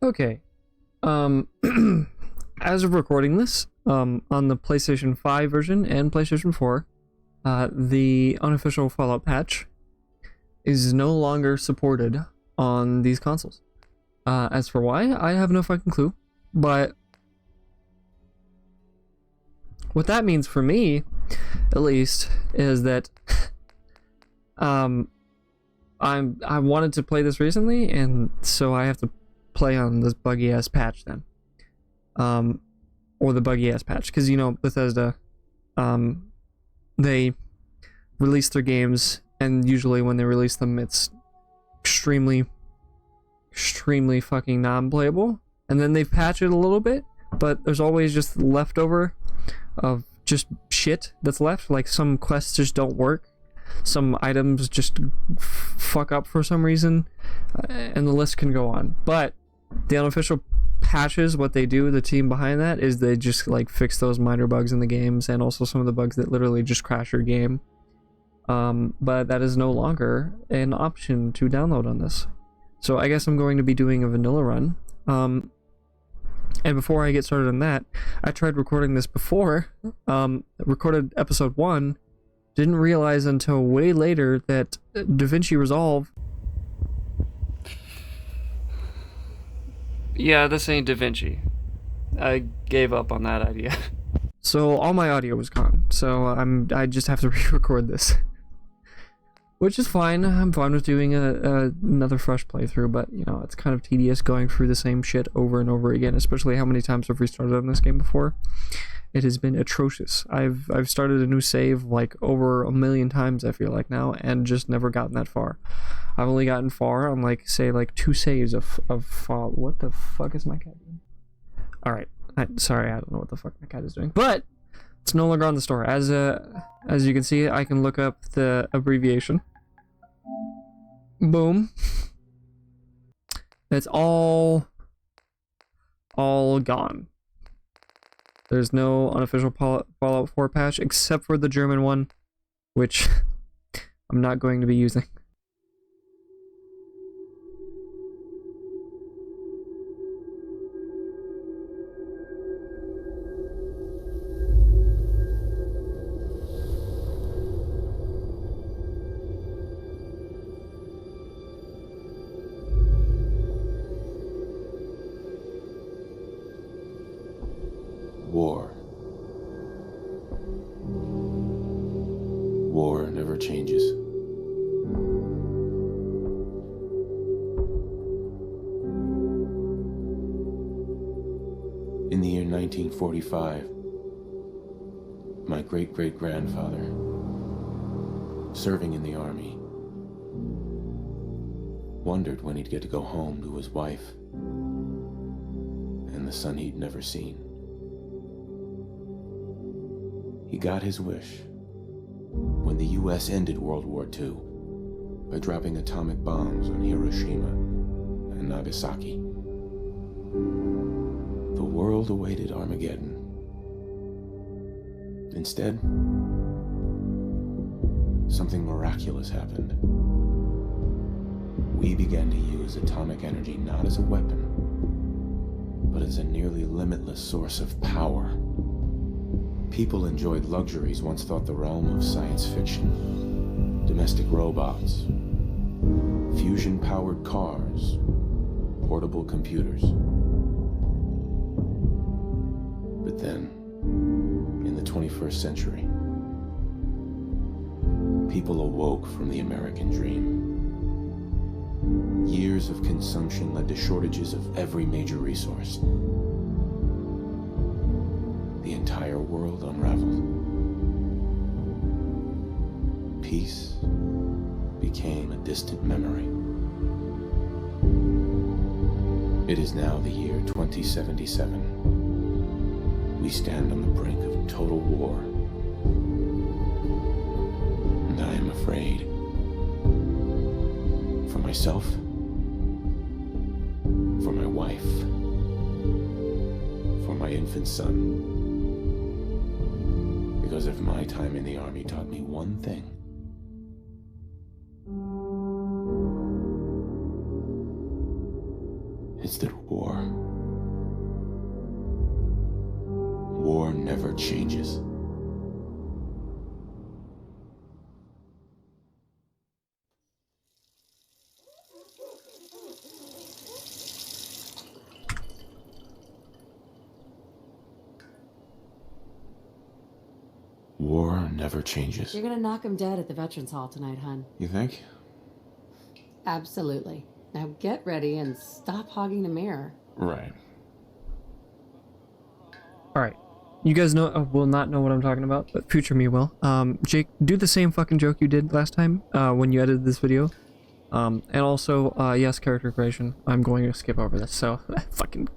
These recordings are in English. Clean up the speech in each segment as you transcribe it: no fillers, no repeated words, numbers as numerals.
Okay. Um, as of recording this, on the PlayStation 5 version and PlayStation 4, the unofficial Fallout patch is no longer supported on these consoles. As for why, I have no fucking clue. But what that means for me, at least, is that I wanted to play this recently, and so I have to play on this buggy ass patch then. Or the buggy ass patch, because Bethesda, they release their games, and usually when they release them, it's extremely fucking non-playable, and then they patch it a little bit, but there's always just leftover of just shit that's left. Like some quests just don't work, some items just fuck up for some reason, and the list can go on. But the unofficial patches, what they do, the team behind that, is they just like fix those minor bugs in the games, and also some of the bugs that literally just crash your game. But that is no longer an option to download on this. So I guess I'm going to be doing a vanilla run. And before I get started on that, I tried recording this before, recorded episode 1, didn't realize until way later that DaVinci Resolve... Yeah, this ain't DaVinci. I gave up on that idea. So all my audio was gone, so I just have to re-record this. Which is fine. I'm fine with doing another fresh playthrough, but it's kind of tedious going through the same shit over and over again, especially how many times I've restarted on this game before. It has been atrocious. I've started a new save like over 1,000,000 times, I feel like now, and just never gotten that far. I've only gotten far on like 2 saves of Fallout. What the fuck is my cat doing? Alright. Sorry, I don't know what the fuck my cat is doing. But it's no longer on the store. As you can see, I can look up the abbreviation. Boom. It's all gone. There's no unofficial Fallout 4 patch except for the German one, which I'm not going to be using. War. War never changes. In the year 1945, my great-great-grandfather, serving in the army, wondered when he'd get to go home to his wife and the son he'd never seen. He got his wish when the US ended World War II by dropping atomic bombs on Hiroshima and Nagasaki. The world awaited Armageddon. Instead, something miraculous happened. We began to use atomic energy not as a weapon, but as a nearly limitless source of power. People enjoyed luxuries once thought the realm of science fiction. Domestic robots, fusion-powered cars, portable computers. But then, in the 21st century, people awoke from the American dream. Years of consumption led to shortages of every major resource. The entire world unraveled. Peace became a distant memory. It is now the year 2077. We stand on the brink of total war. And I am afraid. For myself, for my wife, for my infant son. Because if my time in the army taught me one thing, it's that War. War never changes. War never changes. You're gonna knock him dead at the Veterans Hall tonight, hun. You think? Absolutely. Now get ready and stop hogging the mirror. Right. Alright. You guys will not know what I'm talking about, but future me will. Jake, do the same fucking joke you did last time when you edited this video. And also, yes, character creation. I'm going to skip over this, so fucking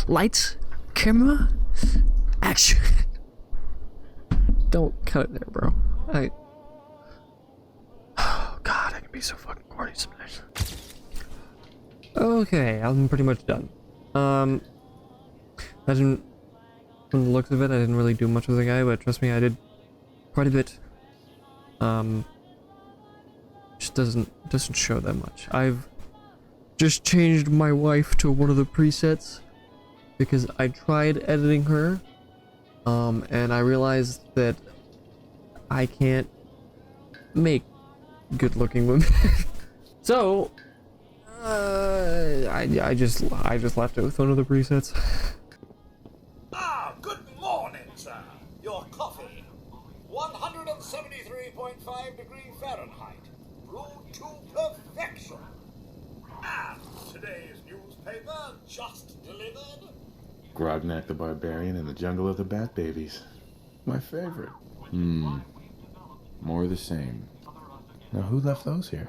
lights, camera, action. Don't cut it there, bro. Oh god, I can be so fucking corny sometimes. Okay, I'm pretty much done. I didn't, from the looks of it, I didn't really do much with the guy, but trust me, I did quite a bit. Just doesn't show that much. I've just changed my wife to one of the presets because I tried editing her. And I realized that I can't make good-looking women. So, I just left it with one of the presets. Ah, good morning, sir. Your coffee. 173.5 degrees Fahrenheit. Brewed to perfection. And today's newspaper just delivered. Grognak the Barbarian in the Jungle of the Bat Babies. My favorite. More of the same. Now who left those here?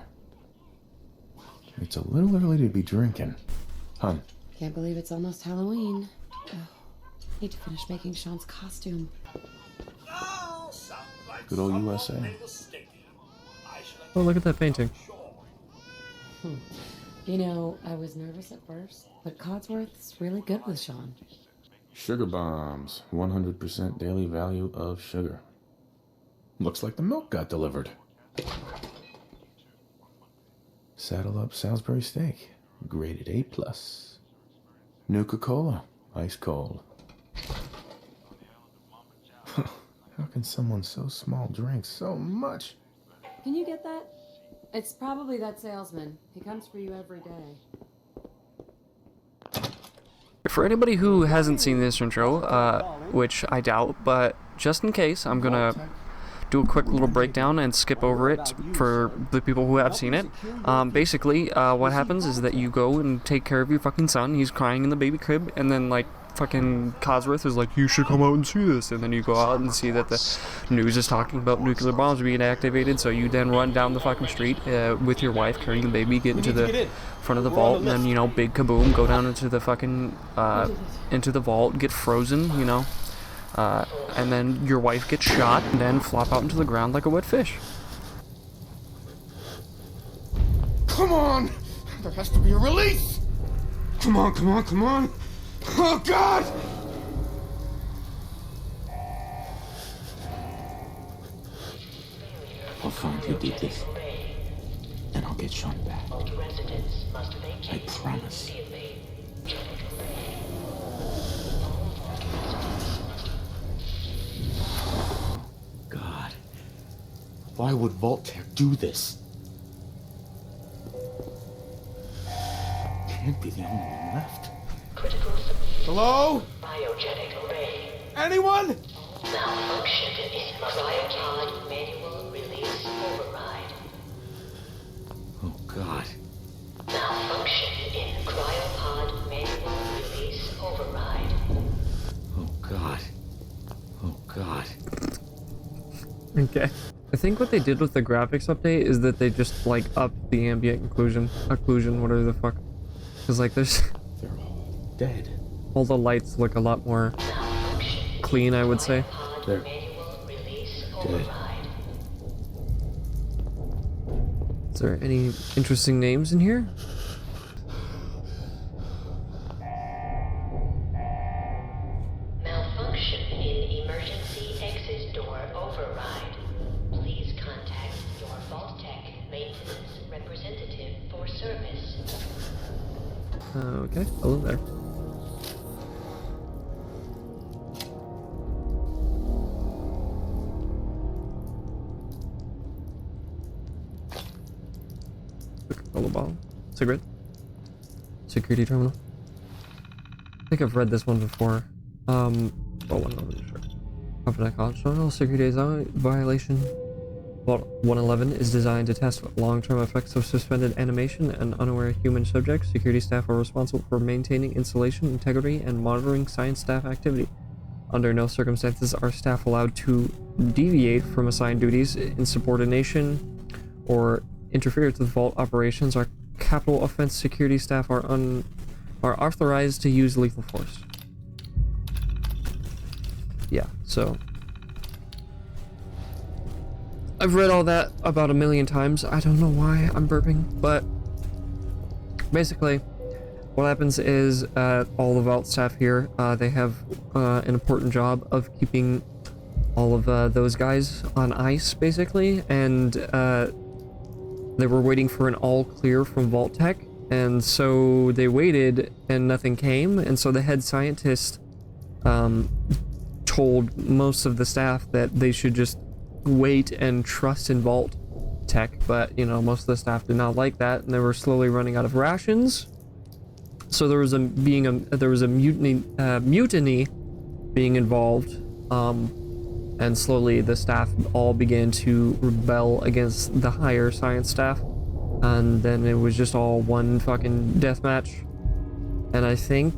It's a little early to be drinking. Hun. Can't believe it's almost Halloween. Oh, need to finish making Sean's costume. Oh, sounds like Good old someone USA. made a mistake. I should have Oh, look at that painting. sure. You know, I was nervous at first, but Codsworth's really good with Sean. Sugar bombs. 100% daily value of sugar. Looks like the milk got delivered. Saddle up Salisbury steak. Graded A+. Nuka-Cola. Ice cold. How can someone so small drink so much? Can you get that? It's probably that salesman. He comes for you every day. For anybody who hasn't seen this intro, which I doubt, but just in case, I'm gonna do a quick little breakdown and skip over it for the people who have seen it. Basically, what happens is that you go and take care of your fucking son. He's crying in the baby crib, and then, like, fucking Codsworth is like, you should come out and see this, and then you go out and see that the news is talking about nuclear bombs being activated, so you then run down the fucking street with your wife carrying the baby, get into the front of the vault, and then, you know, big kaboom, go down into the fucking, into the vault, get frozen, you know, and then your wife gets shot, and then flop out into the ground like a wet fish. Come on! There has to be a release! Come on, come on, come on! Oh, God! I'll find who did this. And I'll get Sean back. I promise. God. Why would Voltaire do this? Can't be the only one left. Hello? Biogenic array. Anyone? Malfunction in cryopod manual release override. Oh, God. Malfunction in cryopod manual release override. Oh, God. Oh, God. Okay. I think what they did with the graphics update is that they just, like, upped the ambient occlusion, whatever the fuck. Because, like, there's... They're all dead. all the lights look a lot more clean, I would say. They're Manual release dead. override. Is there any interesting names in here? Malfunction in emergency exit door override. Please contact your Vault Tech maintenance representative for service. Okay, hello there. Coca-Cola bottle. Cigarette. Security terminal. I think I've read this one before. Well, one over sure. Confidential security violation. Vault 111 is designed to test long-term effects of suspended animation and unaware human subjects. Security staff are responsible for maintaining installation integrity and monitoring science staff activity. Under no circumstances are staff allowed to deviate from assigned duties. Insubordination or interference with vault operations or capital offense. Security staff are authorized to use lethal force. Yeah, so I've read all that about a million times. I don't know why I'm burping, but basically what happens is all the vault staff here, they have an important job of keeping all of those guys on ice, basically, and they were waiting for an all clear from Vault Tech, and so they waited and nothing came, and so the head scientist told most of the staff that they should just wait and trust in Vault Tech, but you know, most of the staff did not like that, and they were slowly running out of rations. So there was a mutiny being involved, and slowly the staff all began to rebel against the higher science staff, and then it was just all one fucking deathmatch. And I think,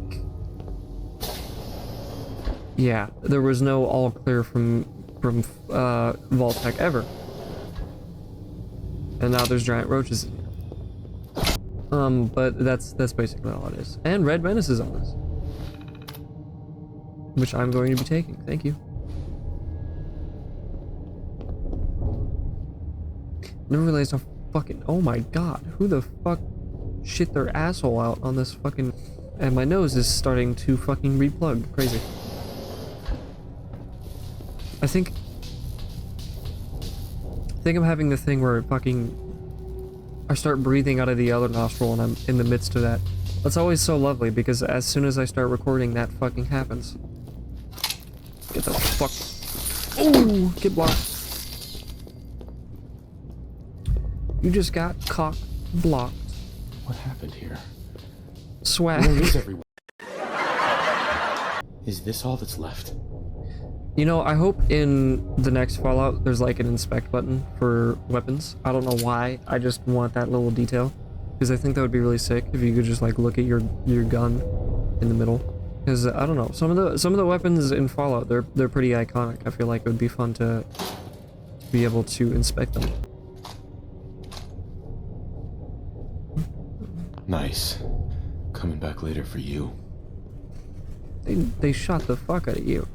yeah, there was no all clear from Vault Tech ever, and now there's giant roaches in here. But that's basically all it is. And Red Menace is on this, which I'm going to be taking. Thank you. Never realized how fucking, oh my god, who the fuck shit their asshole out on this fucking, and my nose is starting to fucking replug. Crazy. I think I'm having the thing where I start breathing out of the other nostril and I'm in the midst of that. That's always so lovely because as soon as I start recording, that fucking happens. Get the fuck. Oh, get blocked. You just got cock blocked. What happened here? Swag. Where is everyone? Is this all that's left? You know, I hope in the next Fallout there's like an inspect button for weapons. I don't know why, I just want that little detail. Because I think that would be really sick if you could just like look at your gun in the middle. Because I don't know, some of the weapons in Fallout, they're pretty iconic. I feel like it would be fun to be able to inspect them. Nice. Coming back later for you. They shot the fuck out of you.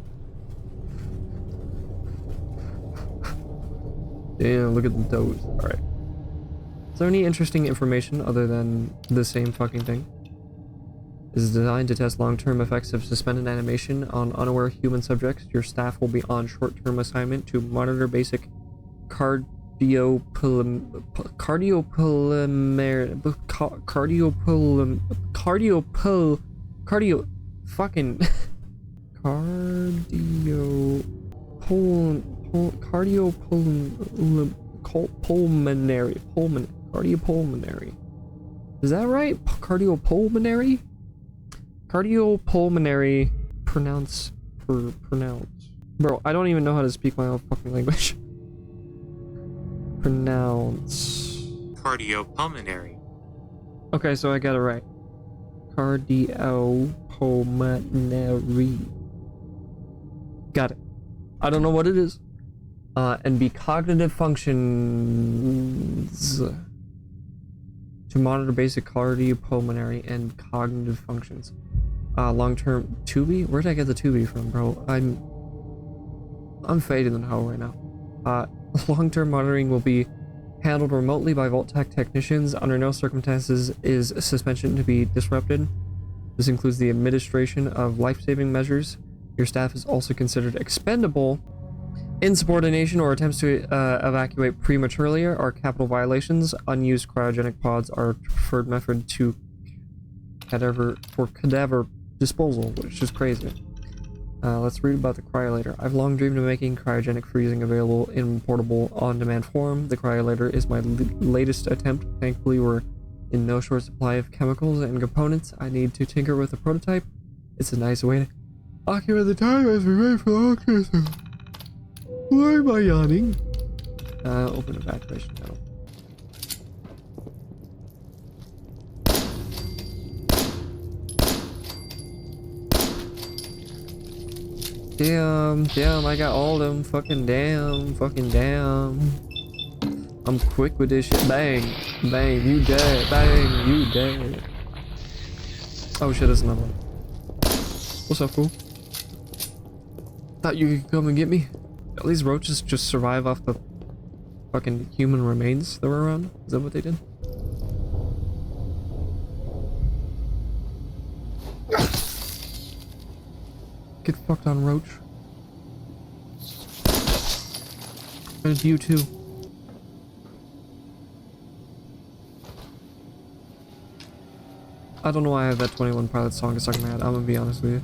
Damn, look at the toes. Alright. Is there any interesting information other than the same fucking thing? Is designed to test long-term effects of suspended animation on unaware human subjects. Your staff will be on short-term assignment to monitor basic cardio cardiopulmonary. Is that right? Cardiopulmonary? Cardiopulmonary pronounce. Bro, I don't even know how to speak my own fucking language. Pronounce. Cardiopulmonary. Okay, so I got it right. Cardiopulmonary. Got it. I don't know what it is. And be cognitive functions to monitor basic cardiopulmonary and cognitive functions. Long-term Tubi? Where did I get the Tubi from, bro? I'm fading the hell right now. Long-term monitoring will be handled remotely by Vault Tech technicians. Under no circumstances is suspension to be disrupted. This includes the administration of life-saving measures. Your staff is also considered expendable. Insubordination or attempts to evacuate prematurely are capital violations. Unused cryogenic pods are a preferred method to cadaver disposal, which is crazy. Let's read about the cryolator. I've long dreamed of making cryogenic freezing available in portable, on-demand form. The cryolator is my latest attempt. Thankfully, we're in no short supply of chemicals and components. I need to tinker with a prototype. It's a nice way to occupy the time as we wait for the organism. Why am I yawning? Open evacuation panel. Damn, I got all them fucking damn. I'm quick with this shit. Bang, bang, you dead. Bang, you dead. Oh shit, there's another one. What's up, fool? Thought you could come and get me? At least roaches just survive off the fucking human remains that were around. Is that what they did? Get fucked on, roach. And you too. I don't know why I have that 21 Pilots song stuck in my head. I'm gonna be honest with you.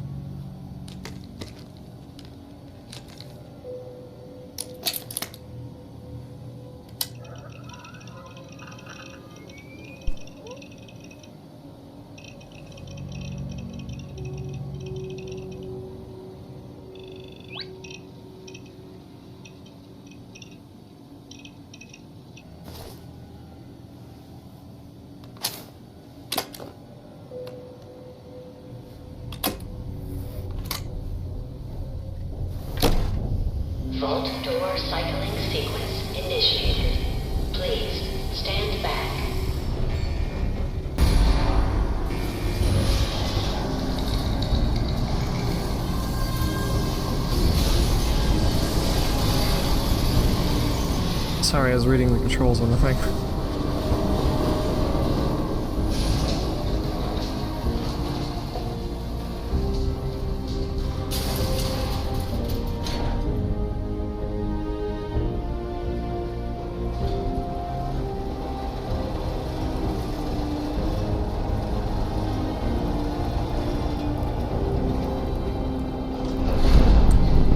Vault door cycling sequence initiated. Please stand back. Sorry, I was reading the controls on the thing.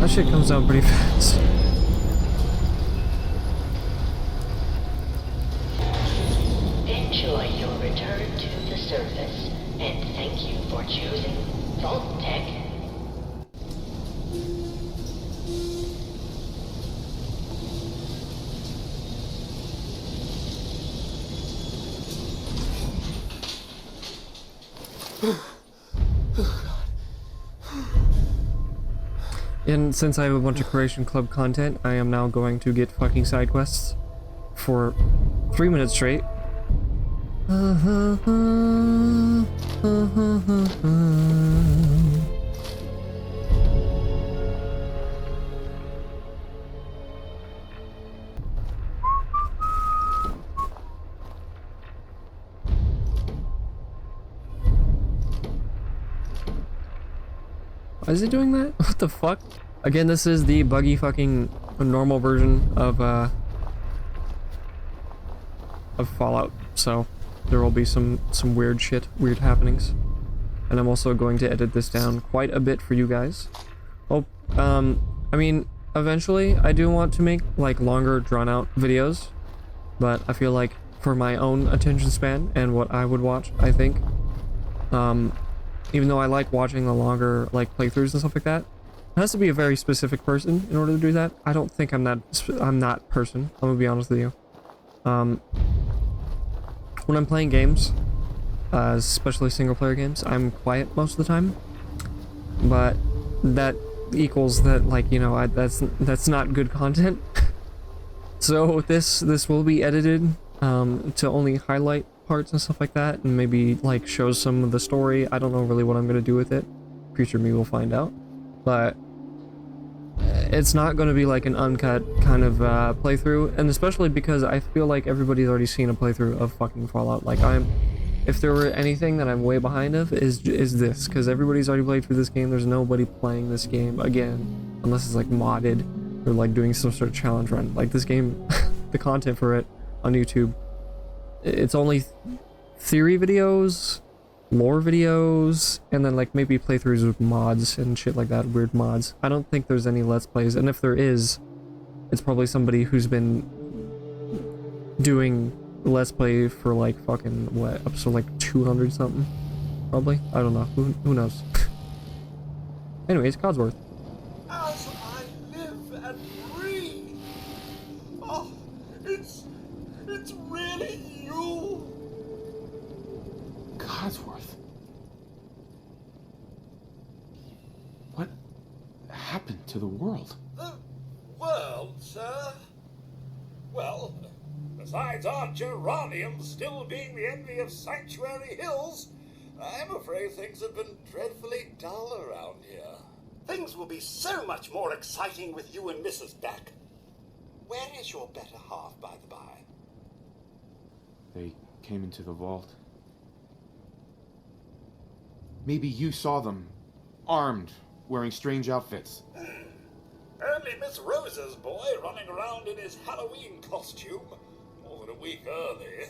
That shit comes down pretty fast. Enjoy your return to the surface, and thank you for choosing Vault Tech. And since I have a bunch of Creation Club content, I am now going to get fucking side quests for 3 minutes straight. Why is it doing that? What the fuck? Again, this is the buggy fucking normal version of Fallout, so there will be some weird shit, weird happenings. And I'm also going to edit this down quite a bit for you guys. Oh, I mean, eventually I do want to make like longer drawn out videos, but I feel like for my own attention span and what I would watch, I think, even though I like watching the longer like playthroughs and stuff like that, it has to be a very specific person in order to do that. I don't think I'm that person. I'm gonna be honest with you. When I'm playing games, especially single player games, I'm quiet most of the time, but that equals that, like, you know, that's not good content. So this will be edited to only highlight parts and stuff like that, and maybe like shows some of the story. I don't know really what I'm gonna do with it. Future me will find out, but it's not going to be like an uncut kind of playthrough, and especially because I feel like everybody's already seen a playthrough of fucking Fallout. Like, if there were anything that I'm way behind of is this, because everybody's already played through this game. There's nobody playing this game again unless it's like modded or like doing some sort of challenge run. Like this game, the content for it on YouTube, it's only theory videos lore videos, and then like maybe playthroughs with mods and shit like that, weird mods. I don't think there's any Let's Plays, and if there is, it's probably somebody who's been doing Let's Play for like fucking, what, episode like 200 something? Probably? I don't know. Who knows? Anyways, Codsworth. As I live and breathe. Oh, it's really you. Codsworth. What happened to the world? The world, sir? Well, besides our geraniums still being the envy of Sanctuary Hills, I'm afraid things have been dreadfully dull around here. Things will be so much more exciting with you and Mrs. back. Where is your better half, by the by? They came into the vault. Maybe you saw them, armed, wearing strange outfits. Only Miss Rosa's boy running around in his Halloween costume, more than a week early.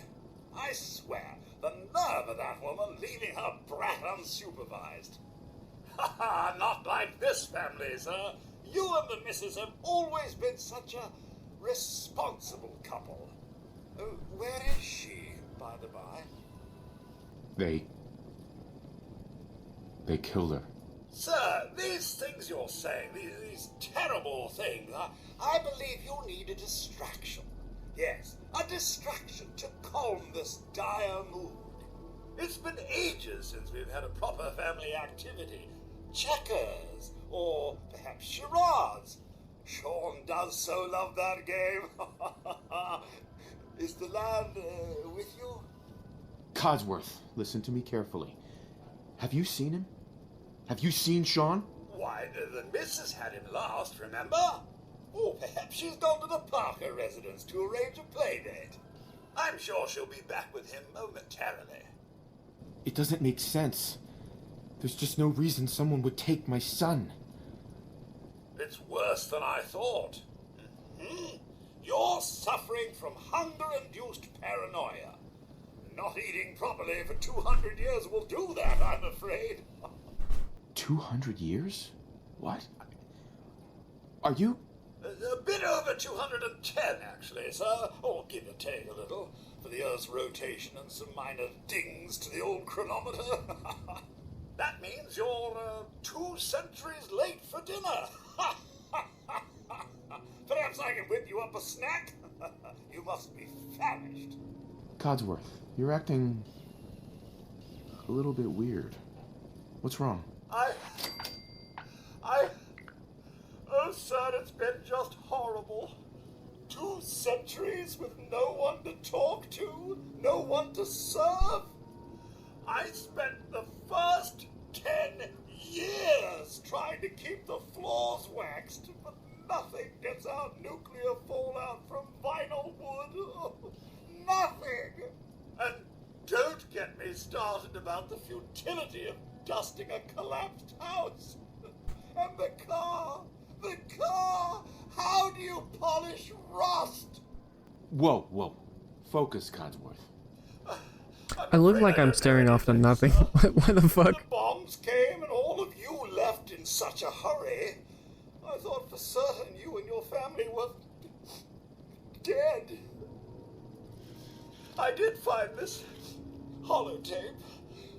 I swear, the nerve of that woman leaving her brat unsupervised. Ha ha, not like this family, sir. You and the missus have always been such a responsible couple. Where is she, by the by? They killed her. Sir, these things you're saying, these terrible things, I believe you need a distraction. Yes, a distraction to calm this dire mood. It's been ages since we've had a proper family activity. Checkers, or perhaps charades. Sean does so love that game. Is the lad with you? Codsworth, listen to me carefully. Have you seen him? Have you seen Sean? Why, the missus had him last, remember? Or perhaps she's gone to the Parker residence to arrange a play date. I'm sure she'll be back with him momentarily. It doesn't make sense. There's just no reason someone would take my son. It's worse than I thought. You're suffering from hunger-induced paranoia. Not eating properly for 200 years will do that, I'm afraid. 200 years? What? Are you? A bit over 210, actually, sir. Or give or take a little, for the Earth's rotation and some minor dings to the old chronometer. That means you're 2 centuries late for dinner. Perhaps I can whip you up a snack? You must be famished. Codsworth, you're acting a little bit weird. What's wrong? Oh, sir, it's been just horrible. 2 centuries with no one to talk to, no one to serve. I spent the first 10 years trying to keep the floors waxed, but nothing gets out nuclear fallout from vinyl wood. Nothing. And don't get me started about the futility of dusting a collapsed house. And the car. How do you polish rust? Whoa. Focus, Codsworth. I look like I'm staring off to nothing. What the fuck? The bombs came and all of you left in such a hurry. I thought for certain you and your family were dead. I did find this holotape.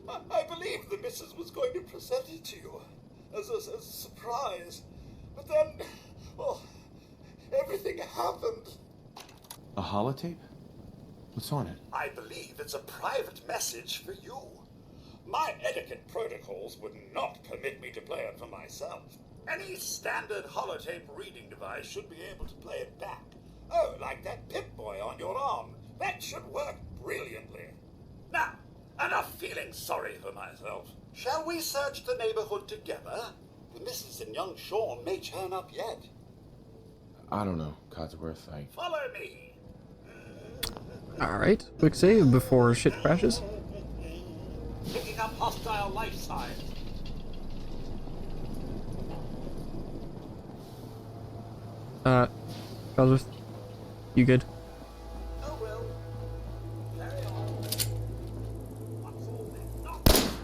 I believe the missus was going to present it to you as a surprise. But then, well, everything happened. A holotape? What's on it? I believe it's a private message for you. My etiquette protocols would not permit me to play it for myself. Any standard holotape reading device should be able to play it back. Oh, like that Pip-Boy on your arm. That should work brilliantly. Now, enough feeling sorry for myself. Shall we search the neighborhood together? The missus and young Sean may turn up yet. I don't know, Codsworth. Follow me. Alright, quick save before shit crashes. Picking up hostile life signs. Codsworth, you good? Oh well. Carry on. What's all this nonsense?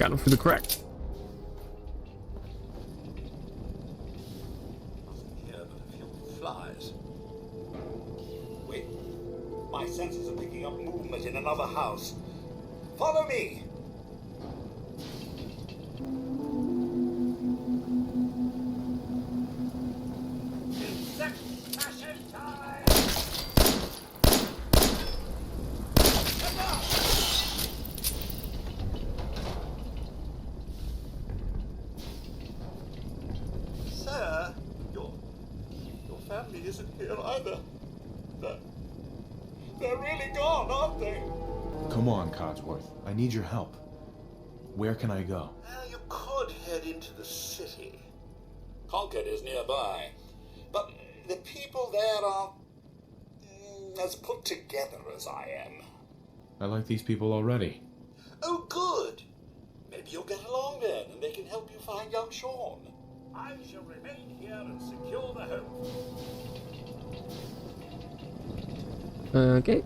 got him through the crack. Nothing here but a few flies. Wait. My senses are picking up movement in another house. Follow me. Insect fashion time! Sir, your family isn't here either. They're really gone, aren't they? Come on, Codsworth. I need your help. Where can I go? Well, you could head into the city. Concord is nearby. But the people there are as put together as I am. I like these people already. Oh, good. Maybe you'll get along then, and they can help you find young Sean. I shall remain here and secure the home. Okay.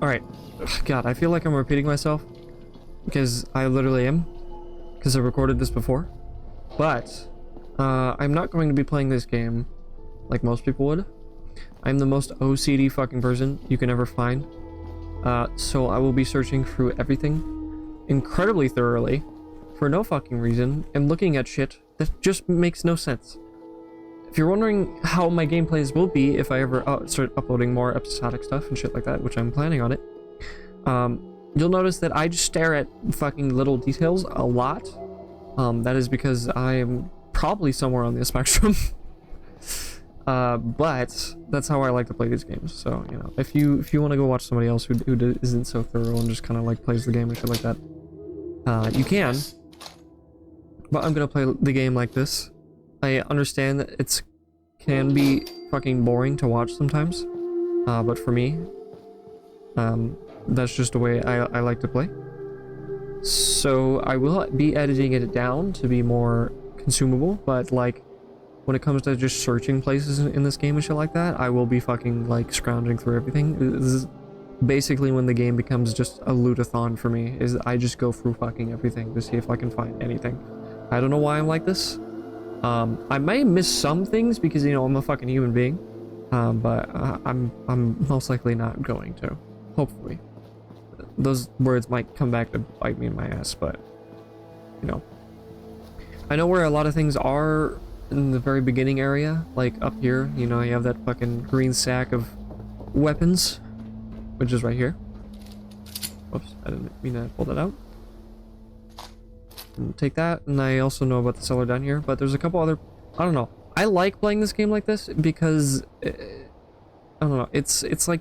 Alright. God, I feel like I'm repeating myself. Because I literally am. Because I recorded this before. But, I'm not going to be playing this game like most people would. I'm the most OCD fucking person you can ever find. So I will be searching through everything incredibly thoroughly for no fucking reason and looking at shit that just makes no sense. If you're wondering how my gameplays will be if I ever start uploading more episodic stuff and shit like that, which I'm planning on it, you'll notice that I just stare at fucking little details a lot. That is because I am probably somewhere on the spectrum. But that's how I like to play these games. So, you know, if you want to go watch somebody else who isn't so thorough and just kind of like plays the game and shit like that, you can. But I'm gonna play the game like this. I understand that it can be fucking boring to watch sometimes, but for me, that's just the way I like to play. So I will be editing it down to be more consumable, but like when it comes to just searching places in this game and shit like that, I will be fucking like scrounging through everything. This is basically when the game becomes just a lootathon for me, is I just go through fucking everything to see if I can find anything. I don't know why I'm like this. I may miss some things because, you know, I'm a fucking human being, but I'm most likely not going to. Hopefully, those words might come back to bite me in my ass, but you know, I know where a lot of things are in the very beginning area, like up here. You know, you have that fucking green sack of weapons, which is right here. Whoops, I didn't mean to pull that out. Take that, and I also know about the cellar down here, but there's a couple other, I don't know, I like playing this game like this because I don't know, it's like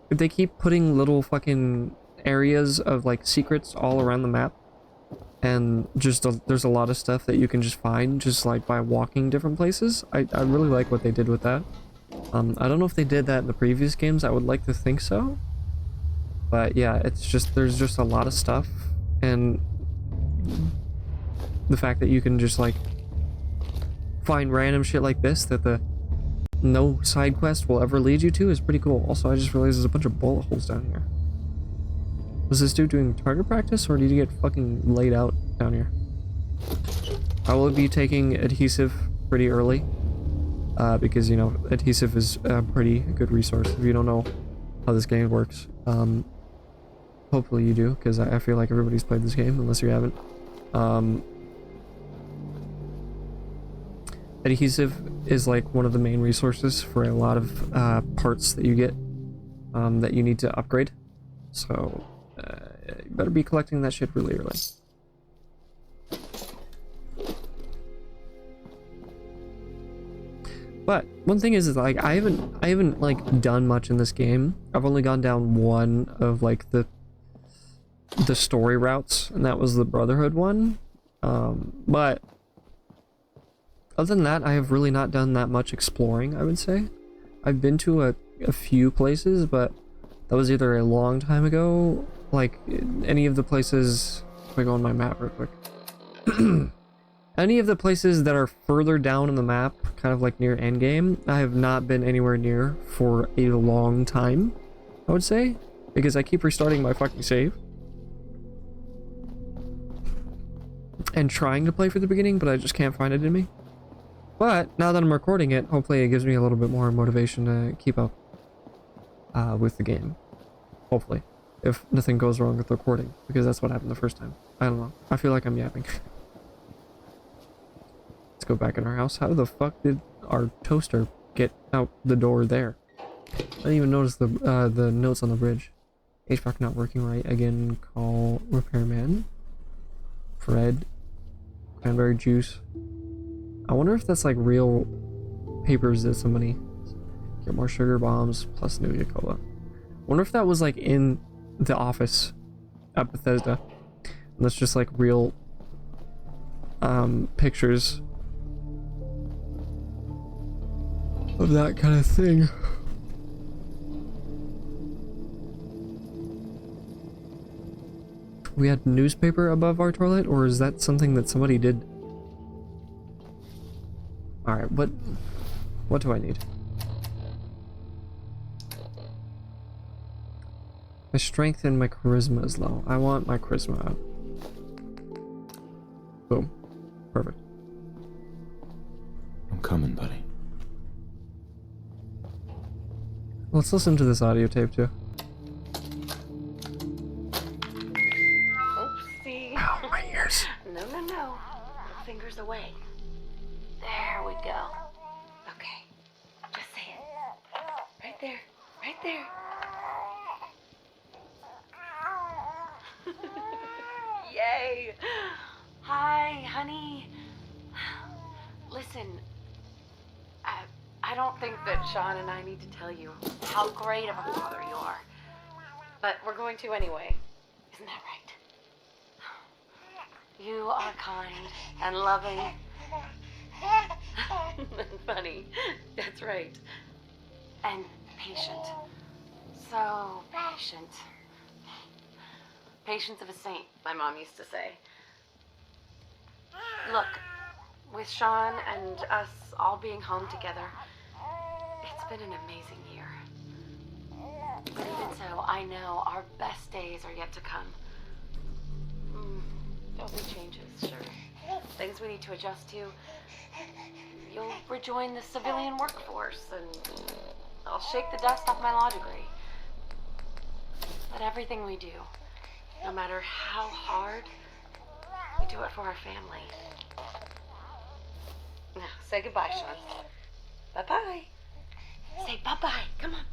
they keep putting little fucking areas of like secrets all around the map, and just there's a lot of stuff that you can just find just like by walking different places. I really like what they did with that. I don't know if they did that in the previous games. I would like to think so, but yeah, it's just, there's just a lot of stuff, and the fact that you can just like find random shit like this that no side quest will ever lead you to is pretty cool. Also, I just realized there's a bunch of bullet holes down here. Was this dude doing target practice, or did he get fucking laid out down here? I will be taking adhesive pretty early, because, you know, adhesive is a pretty good resource if you don't know how this game works. Hopefully you do, because I feel like everybody's played this game, unless you haven't. Adhesive is like one of the main resources for a lot of parts that you get that you need to upgrade. So you better be collecting that shit really early. But one thing is like I haven't like done much in this game. I've only gone down one of like the story routes, and that was the Brotherhood one. But other than that, I have really not done that much exploring, I would say. I've been to a few places, but that was either a long time ago, like any of the places, if I go on my map real quick. Any of the places that are further down in the map, kind of like near endgame, I have not been anywhere near for a long time, I would say. because I keep restarting my fucking save and trying to play from the beginning, but I just can't find it in me. But now that I'm recording it, hopefully it gives me a little bit more motivation to keep up with the game. Hopefully. If nothing goes wrong with the recording, because that's what happened the first time. I don't know. I feel like I'm yapping. Let's go back in our house. How the fuck did our toaster get out the door there? I didn't even notice the notes on the bridge. HVAC not working right. Again, call repairman. Fred. Cranberry juice. I wonder if that's like real papers that somebody... Get more sugar bombs plus Nuka Cola. Wonder if that was like in the office at Bethesda. And that's just like real pictures of that kind of thing. We had newspaper above our toilet, or is that something that somebody did? Alright, what do I need? My strength and my charisma is low. I want my charisma up. Boom. Perfect. I'm coming, buddy. Let's listen to this audio tape too. Oopsie. Ow, my ears. No. Little fingers away. There we go. Okay. Just say it. Right there. Right there. Yay! Hi, honey. Listen, I don't think that Sean and I need to tell you how great of a father you are. But we're going to anyway. Isn't that right? You are kind and loving and funny. That's right. And patient. So patient. Patience of a saint, my mom used to say. Look, with Sean and us all being home together, it's been an amazing year. But even so, I know our best days are yet to come. There'll be changes, sure. Things we need to adjust to. You'll rejoin the civilian workforce, and I'll shake the dust off my law degree. But everything we do, no matter how hard, we do it for our family. Now, say goodbye, Sean. Bye-bye. Say bye-bye. Come on.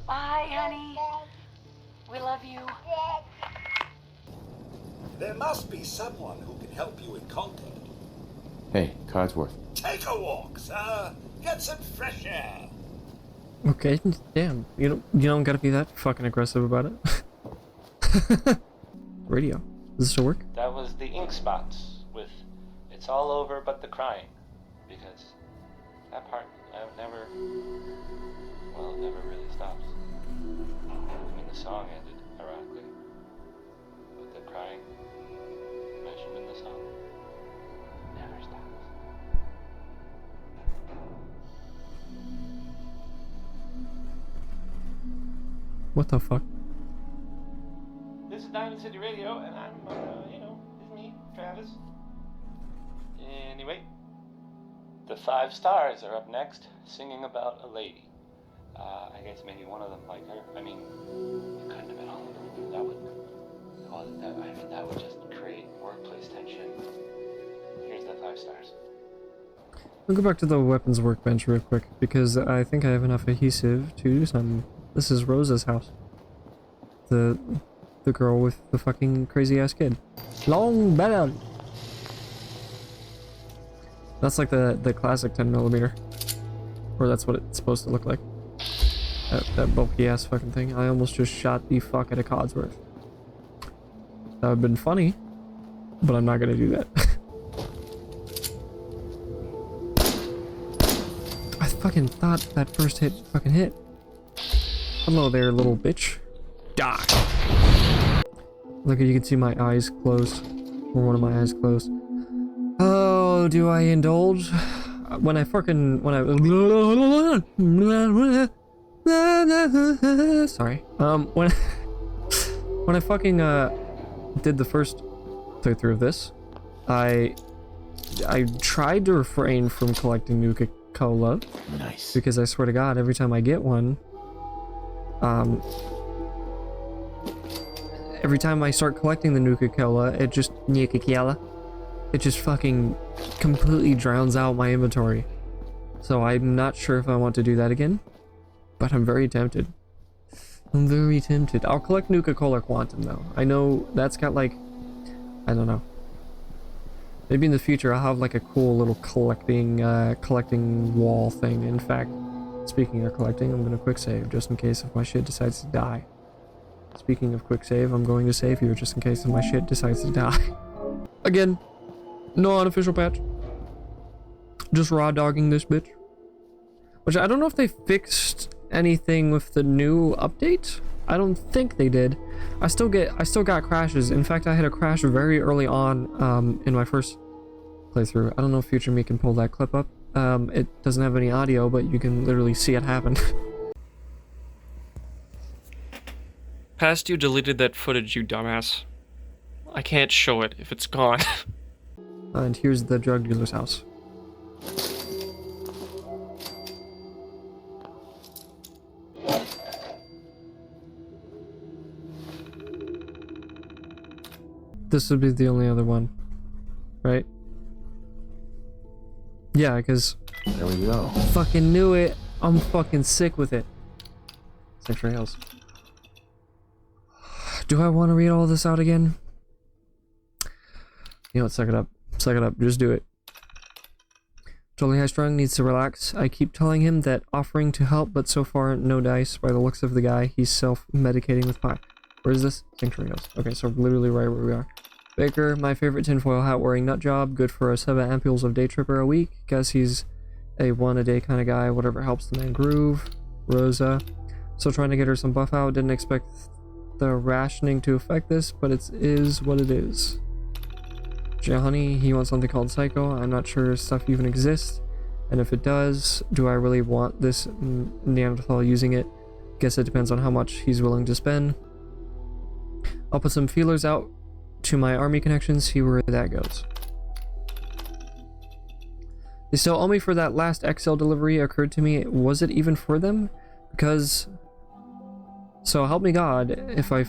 Bye, honey. We love you. There must be someone who can help you with contact. Hey, Codsworth. Take a walk, sir. Get some fresh air. Okay, damn. You don't gotta be that fucking aggressive about it. Radio. Does this still work? That was the ink spots with "It's all over but the crying," because that part it never really stops. I mean, the song ended ironically, but the crying mentioned in the song never stops. What the fuck? This is Diamond City Radio, and I'm, it's me, Travis. Anyway, the 5 stars are up next, singing about a lady. I guess maybe one of them liked her. I mean, it couldn't have been all of them. That would just create workplace tension. Here's the 5 stars. I'll go back to the weapons workbench real quick, because I think I have enough adhesive to do some. This is Rosa's house. The girl with the fucking crazy ass kid. Long barrel. That's like the classic 10mm. Or that's what it's supposed to look like. That bulky ass fucking thing. I almost just shot the fuck out of Codsworth. That would have been funny, but I'm not gonna do that. I fucking thought that first hit fucking hit. Hello there, little bitch. Die. Look, you can see my eyes closed. Or one of my eyes closed. Oh, do I indulge? When I Sorry. When when I fucking did the first playthrough of this, I tried to refrain from collecting Nuka-Cola. Nice. Because I swear to God, every time I get one, every time I start collecting the Nuka-Cola, it just fucking completely drowns out my inventory. So I'm not sure if I want to do that again, but I'm very tempted. I'm very tempted. I'll collect Nuka-Cola Quantum though. I know that's got like, I don't know. Maybe in the future I'll have like a cool little collecting wall thing. In fact, speaking of collecting, I'm gonna quick save just in case if my shit decides to die. Speaking of quick save, I'm going to save here just in case if my shit decides to die. Again, no unofficial patch. Just raw dogging this bitch. Which I don't know if they fixed anything with the new update. I don't think they did. I still got crashes. In fact, I had a crash very early on in my first playthrough. I don't know if Future Me can pull that clip up. It doesn't have any audio, but you can literally see it happen. Past you deleted that footage, you dumbass. I can't show it if it's gone. And here's the drug dealer's house. This would be the only other one, right? Yeah, because There we go. fucking knew it. I'm fucking sick with it. Sanctuary Hills. Do I want to read all this out again? You know what, suck it up. Suck it up, just do it. Totally high strung, needs to relax. I keep telling him that offering to help, but so far no dice. By the looks of the guy, he's self-medicating with pie. Where is this? Sanctuary Hills. Okay, so literally right where we are. Baker, my favorite tinfoil hat wearing nut job, good for 7 ampules of day tripper a week. Guess he's a 1 a day kind of guy, whatever helps the man groove. Rosa, still trying to get her some buff out, didn't expect the rationing to affect this, but it is what it is. Johnny, he wants something called Psycho. I'm not sure if stuff even exists, and if it does, do I really want this Neanderthal using it? Guess it depends on how much he's willing to spend. I'll put some feelers out to my army connections, see where that goes. They still owe me for that last XL delivery. Occurred to me, was it even for them? Because, so help me God, if I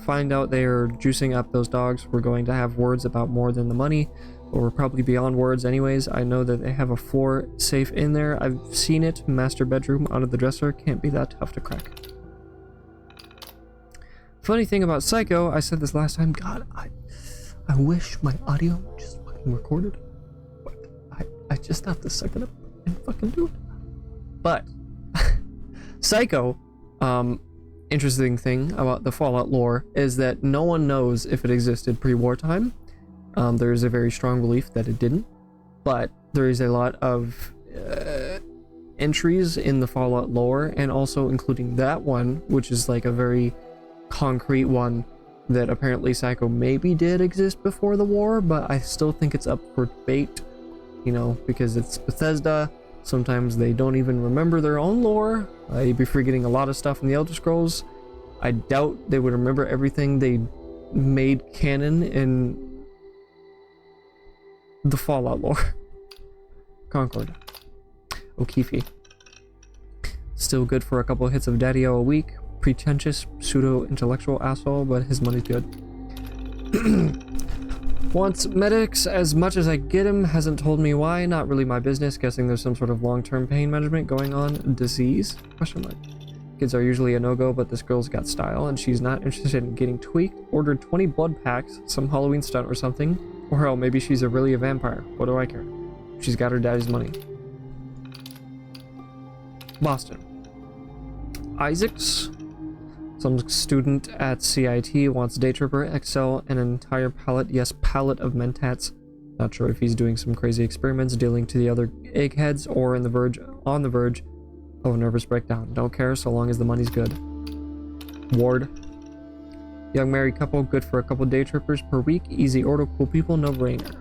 find out they are juicing up those dogs, we're going to have words about more than the money, or we're probably beyond words anyways. I know that they have a floor safe in there. I've seen it, master bedroom out of the dresser, can't be that tough to crack. Funny thing about Psycho, I said this last time, God, I wish my audio just fucking recorded, but I just have to suck it up and fucking do it. But Psycho, interesting thing about the Fallout lore is that no one knows if it existed pre-wartime. There is a very strong belief that it didn't, but there is a lot of entries in the Fallout lore, and also including that one, which is like a very concrete one, that apparently Psycho maybe did exist before the war, but I still think it's up for debate, you know, because it's Bethesda. Sometimes they don't even remember their own lore. You'd be forgetting a lot of stuff in the Elder Scrolls. I doubt they would remember everything they made canon in the Fallout lore. Concord. O'Keefe. Still good for a couple hits of Daddy-O a week. Pretentious, pseudo-intellectual asshole, but his money's good. Wants medics as much as I get him, hasn't told me why, not really my business, guessing there's some sort of long-term pain management going on. Disease? Question mark. Kids are usually a no-go, but this girl's got style, and she's not interested in getting tweaked. Ordered 20 blood packs, some Halloween stunt or something. Or hell, maybe she's really a vampire. What do I care? She's got her daddy's money. Boston. Isaacs? Some student at CIT wants Day Tripper, XL, an entire pallet, yes, pallet of mentats. Not sure if he's doing some crazy experiments dealing to the other eggheads or on the verge of a nervous breakdown. Don't care so long as the money's good. Ward. Young married couple, good for a couple Day Trippers per week. Easy order, cool people, no brainer.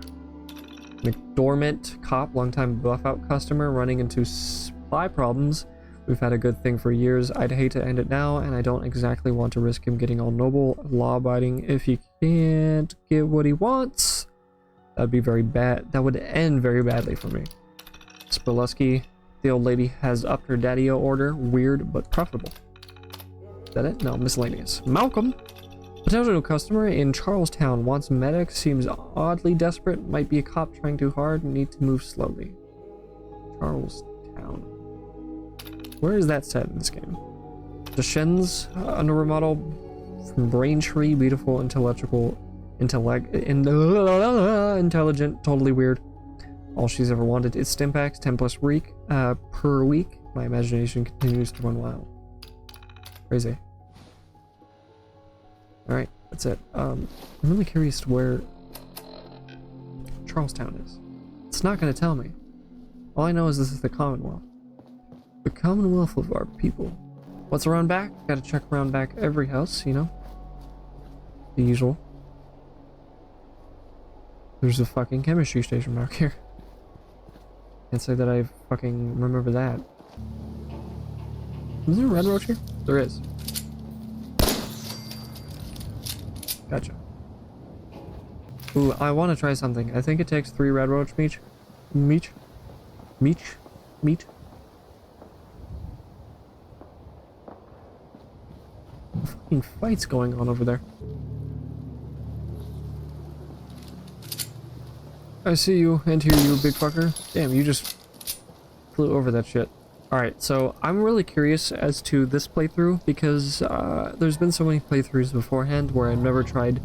McDormand cop, longtime buff out customer running into supply problems We've had a good thing for years. I'd hate to end it now, and I don't exactly want to risk him getting all noble, law-abiding if he can't get what he wants. That'd be very bad. That would end very badly for me. Spileski, the old lady has upped her daddy-o order. Weird, but profitable. Is that it? No, miscellaneous. Malcolm! Potential new customer in Charlestown wants medic, seems oddly desperate, might be a cop trying too hard, need to move slowly. Charlestown. Where is that set in this game? The Shen's under remodel from Braintree, beautiful, intelligent, totally weird. All she's ever wanted is Stimpaks, 10 plus week, per week. My imagination continues to run wild. Crazy. Alright, that's it. I'm really curious to where Charlestown is. It's not going to tell me. All I know is this is the Commonwealth. The Commonwealth of our people. What's around back? Gotta check around back every house, you know? The usual. There's a fucking chemistry station back here. Can't say that I fucking remember that. Is there a red roach here? There is. Gotcha. Ooh, I want to try something. I think it takes 3 red roach meat. Meat? Fucking fights going on over there. I see you and hear you, big fucker. Damn, you just flew over that shit. Alright, so I'm really curious as to this playthrough because there's been so many playthroughs beforehand where I've never tried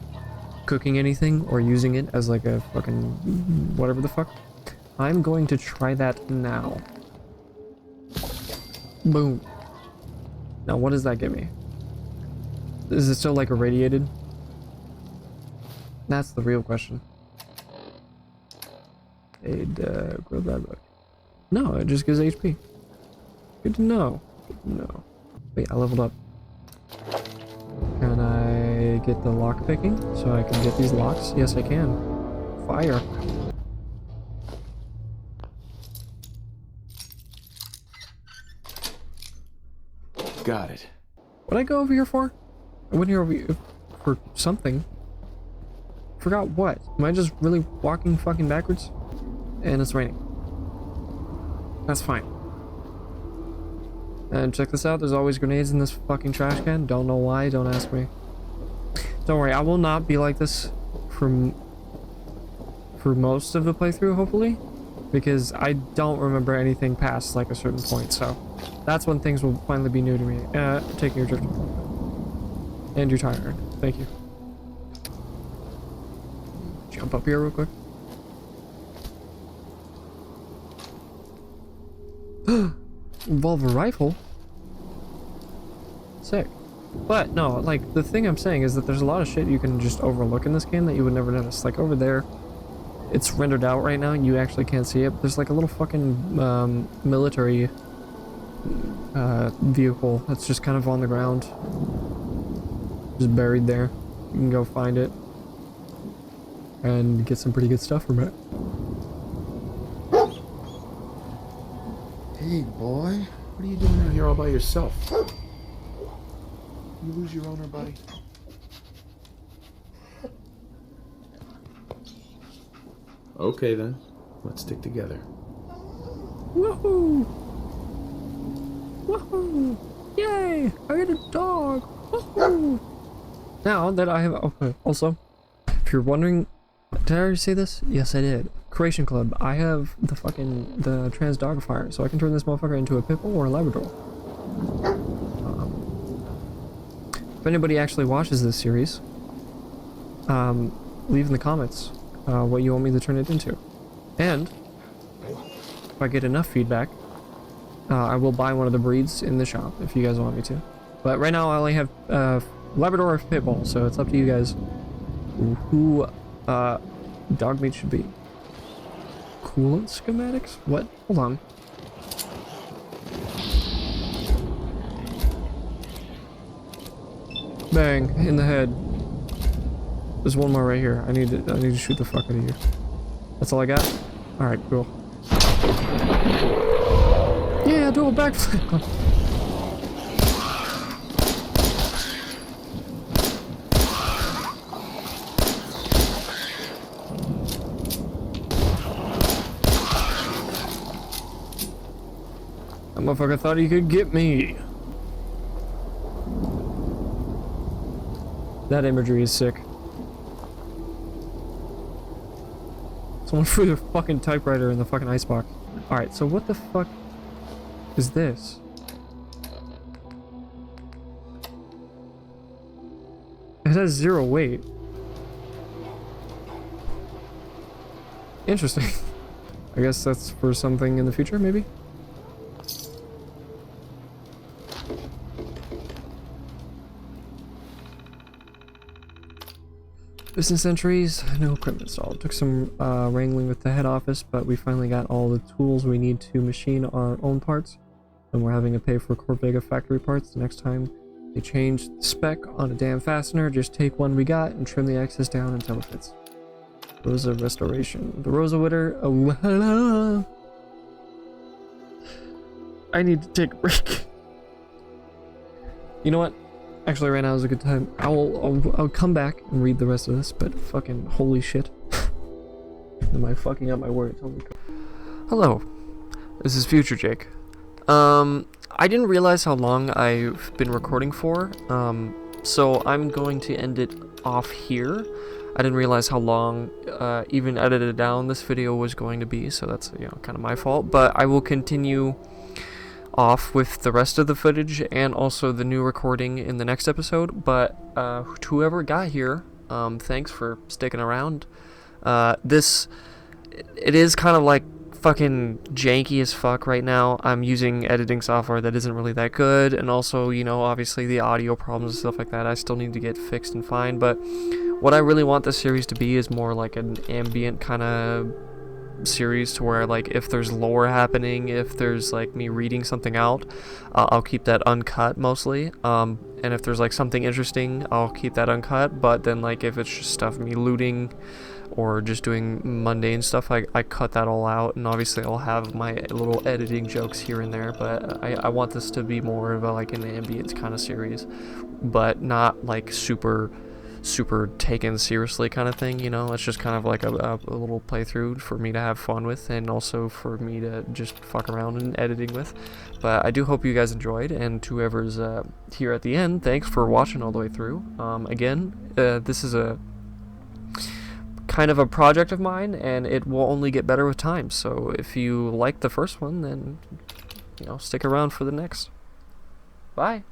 cooking anything or using it as like a fucking whatever the fuck. I'm going to try that now. Boom. Now what does that give me? Is it still like irradiated? That's the real question. No, it just gives HP. Good to know. Good to know. Wait, I leveled up. Can I get the lock picking so I can get these locks? Yes, I can. Fire. Got it. What'd I go over here for? I went here over here for something. Forgot what. Am I just really walking fucking backwards? And it's raining. That's fine. And check this out, there's always grenades in this fucking trash can. Don't know why, don't ask me. Don't worry, I will not be like this for most of the playthrough, hopefully. Because I don't remember anything past like a certain point, so that's when things will finally be new to me. Taking your drift. And your tire iron. Thank you. Jump up here real quick. Revolver rifle? Sick. But no, like the thing I'm saying is that there's a lot of shit you can just overlook in this game that you would never notice. Like over there, it's rendered out right now and you actually can't see it, but there's like a little fucking military vehicle that's just kind of on the ground. Just buried there. You can go find it and get some pretty good stuff from it. Hey, boy. What are you doing out here all by yourself? You lose your owner, buddy? Okay, then. Let's stick together. Woohoo! Woohoo! Yay! I got a dog! Woohoo! Now that I have... Okay, also, if you're wondering... Did I already say this? Yes, I did. Creation Club. I have the trans dogfier, so I can turn this motherfucker into a pit bull or a Labrador. If anybody actually watches this series, leave in the comments what you want me to turn it into. And if I get enough feedback, I will buy one of the breeds in the shop if you guys want me to. But right now I only have Labrador or pit bull, so it's up to you guys who dog meat should be. Coolant schematics? What? Hold on. Bang in the head. There's one more right here. I need to shoot the fuck out of you. That's all I got? Alright, cool. Yeah, do a backflip. That motherfucker thought he could get me. That imagery is sick. Someone threw their fucking typewriter in the fucking icebox. Alright, so what the fuck is this? It has 0 weight. Interesting. I guess that's for something in the future, maybe? Business entries, no equipment installed. Took some wrangling with the head office, but we finally got all the tools we need to machine our own parts. And we're having to pay for Corvega factory parts. The next time they change the spec on a damn fastener, just take one we got and trim the excess down until it fits. Rosa restoration. The Rosa Witter. Oh, I need to take a break. You know what? Actually, right now is a good time. I'll come back and read the rest of this, but fucking holy shit. Am I fucking up my words? Holy crap. Hello. This is Future Jake. I didn't realize how long I've been recording for, so I'm going to end it off here. I didn't realize how long, even edited down, this video was going to be, so that's, you know, kind of my fault. But I will continue off with the rest of the footage and also the new recording in the next episode. But to whoever got here, thanks for sticking around. It is kind of like fucking janky as fuck right now. I'm using editing software that isn't really that good, and also, you know, obviously the audio problems and stuff like that I still need to get fixed and fine. But what I really want this series to be is more like an ambient kind of series, to where, like, if there's lore happening, if there's like me reading something out, I'll keep that uncut mostly, and if there's like something interesting, I'll keep that uncut. But then, like, if it's just stuff me looting or just doing mundane stuff, I cut that all out, and obviously I'll have my little editing jokes here and there. But I want this to be more of a, like, an ambient kind of series, but not like super taken seriously kind of thing, you know. It's just kind of like a little playthrough for me to have fun with, and also for me to just fuck around and editing with. But I do hope you guys enjoyed, and to whoever's here at the end, thanks for watching all the way through. Again, this is a kind of a project of mine, and it will only get better with time. So if you like the first one, then, you know, stick around for the next. Bye.